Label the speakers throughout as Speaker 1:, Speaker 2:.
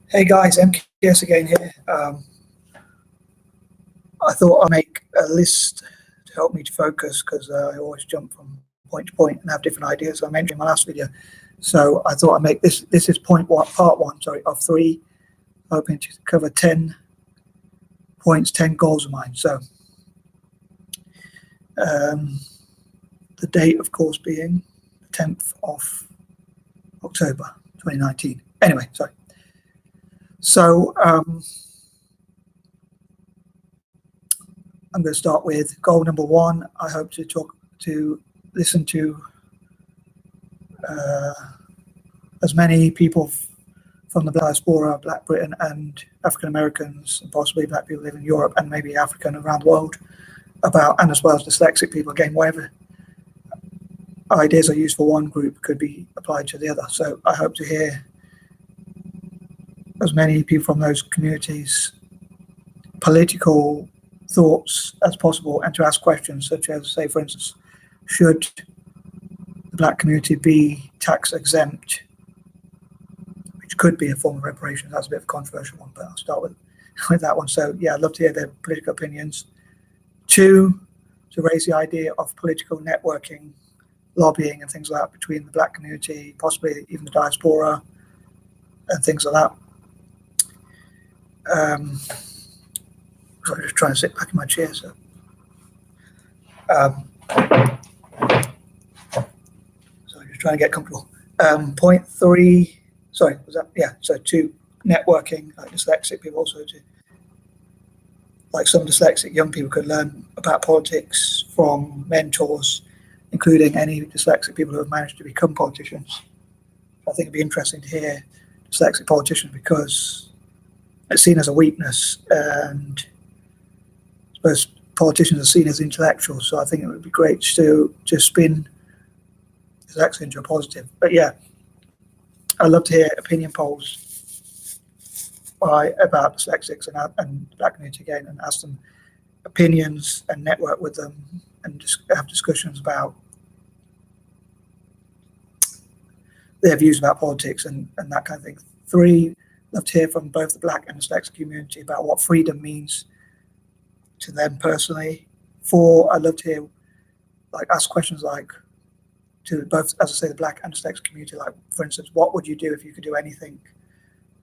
Speaker 1: Hey guys, MKS again here. I thought I'd make a list to help me to focus because I always jump from point to point and have different ideas. I mentioned in my last video, so I thought I'd make this. This is part one, sorry, of 3, hoping to cover 10 points, 10 goals of mine. So the date, of course, being the 10th of October 2019. Anyway, sorry. So I'm going to start with goal number 1. I hope to listen to as many people from the diaspora, Black Britain and African Americans, and possibly Black people live in Europe and maybe Africa and around the world, about, and as well as dyslexic people, again, whatever ideas are used for one group could be applied to the other. So I hope to hear as many people from those communities' political thoughts as possible, and to ask questions such as, say, for instance, should the Black community be tax exempt, which could be a form of reparations. That's a bit of a controversial one, but I'll start with that one. So yeah, I'd love to hear their political opinions. 2, to raise the idea of political networking, lobbying and things like that between the Black community, possibly even the diaspora and things like that. So I'm just trying to sit back in my chair. So, so just trying to get comfortable. Point 3, sorry, was that? Yeah, so 2, networking, like dyslexic people also do. Like some dyslexic young people could learn about politics from mentors, including any dyslexic people who have managed to become politicians. I think it'd be interesting to hear dyslexic politicians because it's seen as a weakness, and I suppose politicians are seen as intellectuals. So I think it would be great to spin dyslexia into a positive. But yeah, I'd love to hear opinion polls about dyslexics and Black community again, and ask them opinions and network with them and just have discussions about their views about politics and that kind of thing. 3, love to hear from both the Black and dyslexic community about what freedom means to them personally. 4, I'd love to hear, ask questions like to both, as I say, the Black and dyslexic community, like, for instance, what would you do if you could do anything?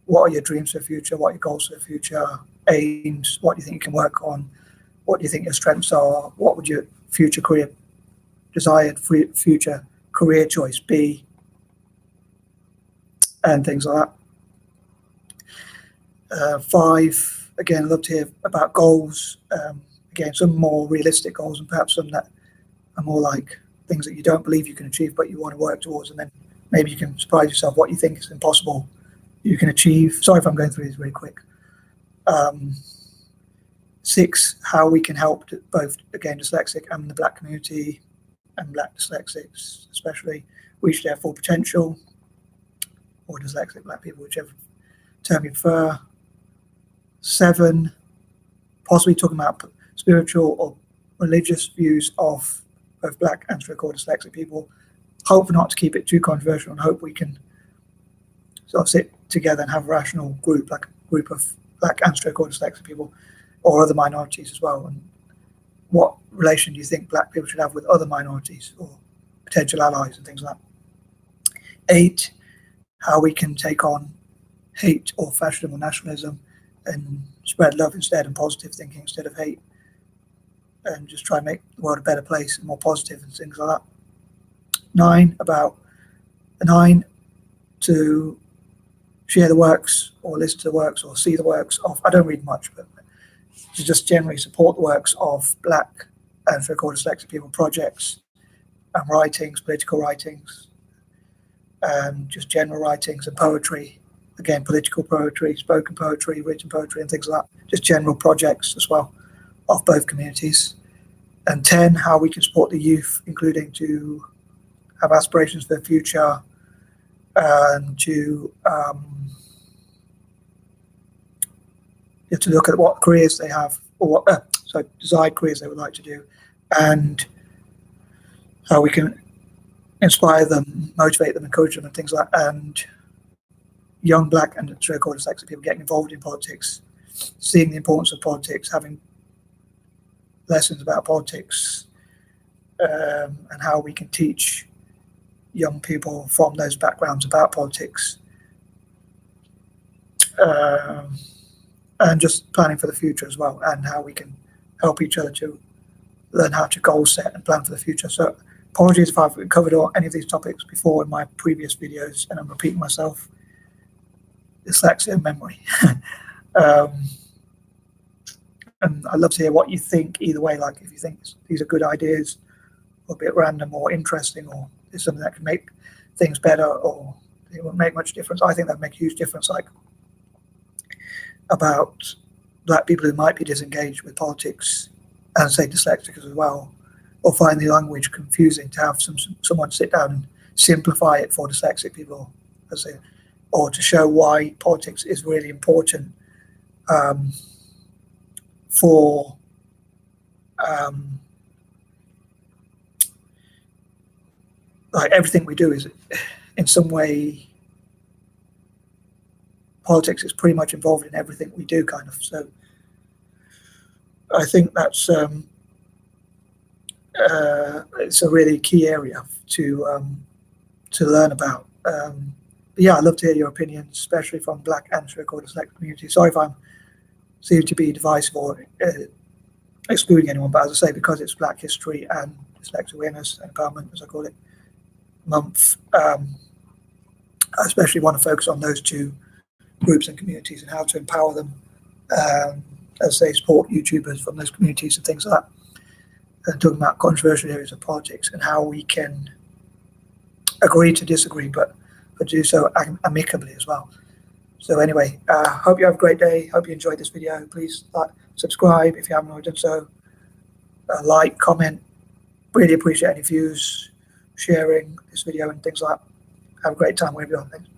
Speaker 1: What are your dreams for the future? What are your goals for the future? Aims? What do you think you can work on? What do you think your strengths are? What would your desired future career choice be? And things like that. 5, again, I'd love to hear about goals. Again, some more realistic goals, and perhaps some that are more like things that you don't believe you can achieve, but you want to work towards, and then maybe you can surprise yourself what you think is impossible you can achieve. Sorry if I'm going through these really quick. 6, how we can help both, again, dyslexic and the Black community and Black dyslexics especially reach their full potential, or dyslexic Black people, whichever term you prefer. 7, possibly talking about spiritual or religious views of both Black and straightforward dyslexic people. Hope not to keep it too controversial, and hope we can sort of sit together and have a rational group, like a group of Black and straightforward dyslexic people or other minorities as well. And what relation do you think Black people should have with other minorities or potential allies and things like that? 8, how we can take on hate or fascism or nationalism and spread love instead, and positive thinking instead of hate, and just try and make the world a better place and more positive and things like that. 9, to share the works or listen to the works or see the works of, I don't read much, but to just generally support the works of Black and straightforward dyslexic people, projects and writings, political writings, and just general writings and poetry, again, political poetry, spoken poetry, written poetry and things like that, just general projects as well of both communities. And 10, how we can support the youth, including to have aspirations for the future and to look at what careers they have, or what desired careers they would like to do, and how we can inspire them, motivate them, encourage them, and things like that. And young Black and so-called dyslexic people getting involved in politics, seeing the importance of politics, having lessons about politics, and how we can teach young people from those backgrounds about politics, and just planning for the future as well, and how we can help each other to learn how to goal set and plan for the future. So apologies if I've covered any of these topics before in my previous videos and I'm repeating myself. Dyslexia and memory. And I'd love to hear what you think either way, like if you think these are good ideas or a bit random or interesting, or is something that can make things better, or it won't make much difference. I think that'd make a huge difference, like about Black people who might be disengaged with politics and say dyslexic as well, or find the language confusing, to have someone sit down and simplify it for dyslexic people, or to show why politics is really important for like everything we do is in some way, politics is pretty much involved in everything we do, kind of. So I think that's it's a really key area to learn about. But yeah, I'd love to hear your opinions, especially from Black and so-called dyslexic community. Sorry if I'm seem to be divisive or excluding anyone, but as I say, because it's Black History and Dyslexia Awareness and Empowerment, as I call it, month, I especially want to focus on those two groups and communities and how to empower them, as they support YouTubers from those communities and things like that. And talking about controversial areas of politics and how we can agree to disagree, but do so amicably as well. So anyway, hope you have a great day. Hope you enjoyed this video. Please subscribe if you haven't already done so. Like, comment. Really appreciate any views, sharing this video and things like that. Have a great time wherever you are. Thanks.